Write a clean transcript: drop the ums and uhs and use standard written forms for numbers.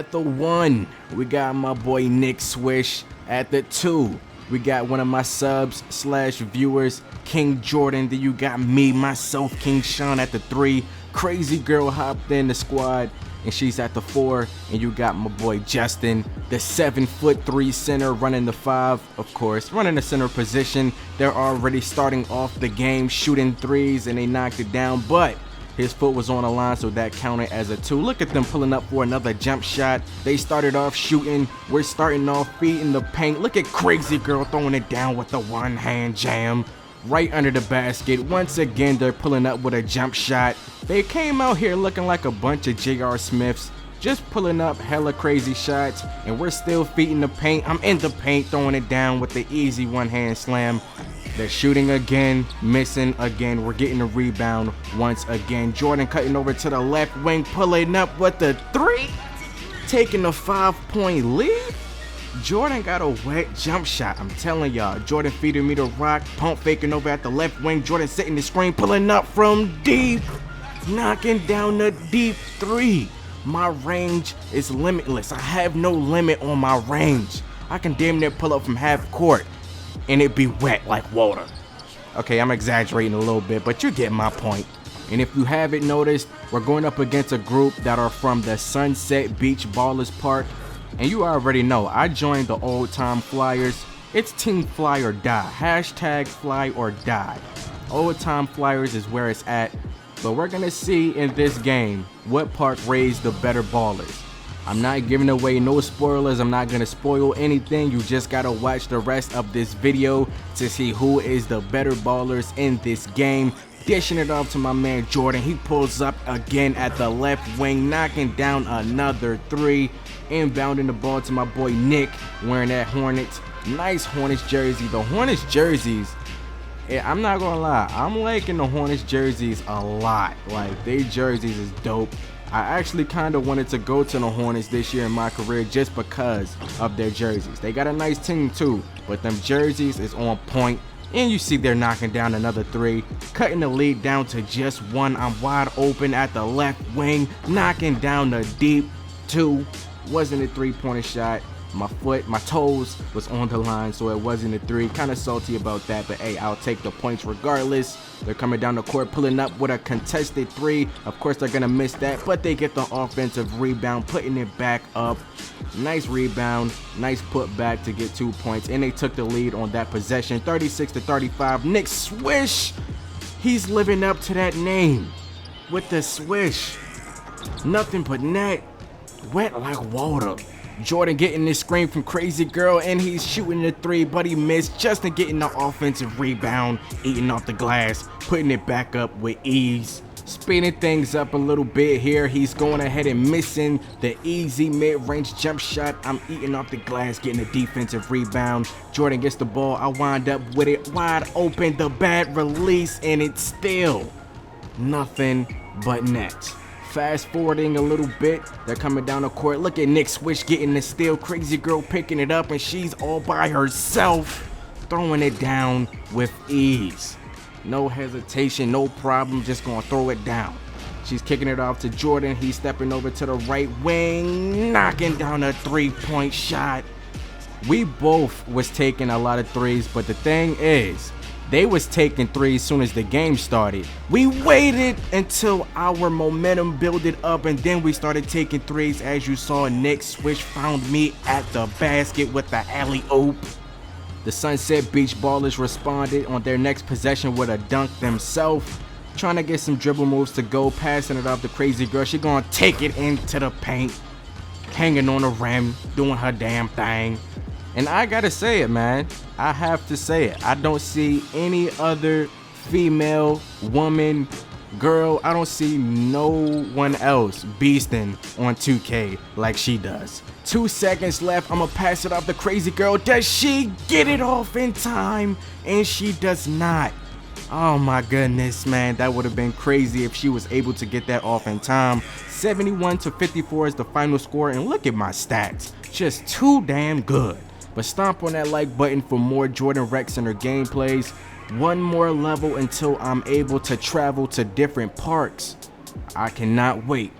At the 1, we got my boy Nick Swish. At the 2, we got one of my subs slash viewers, King Jordan. Then you got me, myself, King Sean at the 3. Crazy Girl hopped in the squad, and she's at the 4. And you got my boy Justin, the 7'3" center, running the 5, of course, running the center position. They're already starting off the game shooting threes, and they knocked it down, but his foot was on the line, so that counted as a 2. Look at them pulling up for another jump shot. They started off shooting. We're starting off feet in the paint. Look at Crazy Girl throwing it down with the one-hand jam right under the basket. Once again, they're pulling up with a jump shot. They came out here looking like a bunch of J.R. Smiths, just pulling up hella crazy shots, and we're still feet in the paint. I'm in the paint throwing it down with the easy one-hand slam. They're shooting again, missing again. We're getting a rebound once again. Jordan cutting over to the left wing, pulling up with the 3, taking a 5-point lead. Jordan got a wet jump shot. I'm telling y'all, Jordan feeding me the rock, pump faking over at the left wing. Jordan setting the screen, pulling up from deep, knocking down the deep 3. My range is limitless. I have no limit on my range. I can damn near pull up from half court and it be wet like water. Okay, I'm exaggerating a little bit, but you get my point. And if you haven't noticed, we're going up against a group that are from the Sunset Beach Ballers Park. And you already know, I joined the Old Time Flyers. It's Team Fly or Die. Hashtag Fly or Die. Old Time Flyers is where it's at. But we're going to see in this game what park raised the better ballers. I'm not giving away no spoilers. I'm not going to spoil anything. You just got to watch the rest of this video to see who is the better ballers in this game. Dishing it off to my man Jordan. He pulls up again at the left wing, knocking down another 3. Inbounding the ball to my boy Nick, wearing that Hornets. Nice Hornets jersey. The Hornets jerseys, I'm not going to lie, I'm liking the Hornets jerseys a lot. Like, they jerseys is dope. I actually kind of wanted to go to the Hornets this year in my career just because of their jerseys. They got a nice team too, but them jerseys is on point. And you see they're knocking down another 3, cutting the lead down to just 1. I'm wide open at the left wing, knocking down the deep 2. Wasn't a 3-pointer shot. My foot, my toes was on the line, so it wasn't a 3. Kind of salty about that, but hey, I'll take the points regardless. They're coming down the court, pulling up with a contested 3. Of course, they're going to miss that, but they get the offensive rebound, putting it back up. Nice rebound, nice put back to get 2 points, and they took the lead on that possession, 36-35. Nick Swish, he's living up to that name with the swish. Nothing but net, wet like water. Jordan getting this screen from Crazy Girl, and he's shooting the 3, but he missed. Justin getting the offensive rebound, eating off the glass, putting it back up with ease. Speeding things up a little bit here. He's going ahead and missing the easy mid-range jump shot. I'm eating off the glass, getting a defensive rebound. Jordan gets the ball. I wind up with it wide open. The bad release, and it's still nothing but net. Fast forwarding a little bit, they're coming down the court. Look at Nick Swish getting the steal. Crazy Girl picking it up, and she's all by herself, throwing it down with ease. No hesitation, no problem, just gonna throw it down. She's kicking it off to Jordan. He's stepping over to the right wing, knocking down a 3-point shot. We both was taking a lot of 3s, but the thing is, they was taking 3s as soon as the game started. We waited until our momentum builded up, and then we started taking 3s. As you saw, Nick Swish found me at the basket with the alley-oop. The Sunset Beach Ballers responded on their next possession with a dunk themselves. Trying to get some dribble moves to go, passing it off to Crazy Girl. She gonna take it into the paint, hanging on the rim, doing her damn thing. And I gotta say it, man. I have to say it. I don't see any other female, woman, girl. I don't see no one else beasting on 2K like she does. 2 seconds left. I'm gonna pass it off to Crazy Girl. Does she get it off in time? And she does not. Oh my goodness, man. That would have been crazy if she was able to get that off in time. 71-54 is the final score. And look at my stats. Just too damn good. But stomp on that like button for more Jordan Rex and her gameplays. One more level until I'm able to travel to different parks. I cannot wait.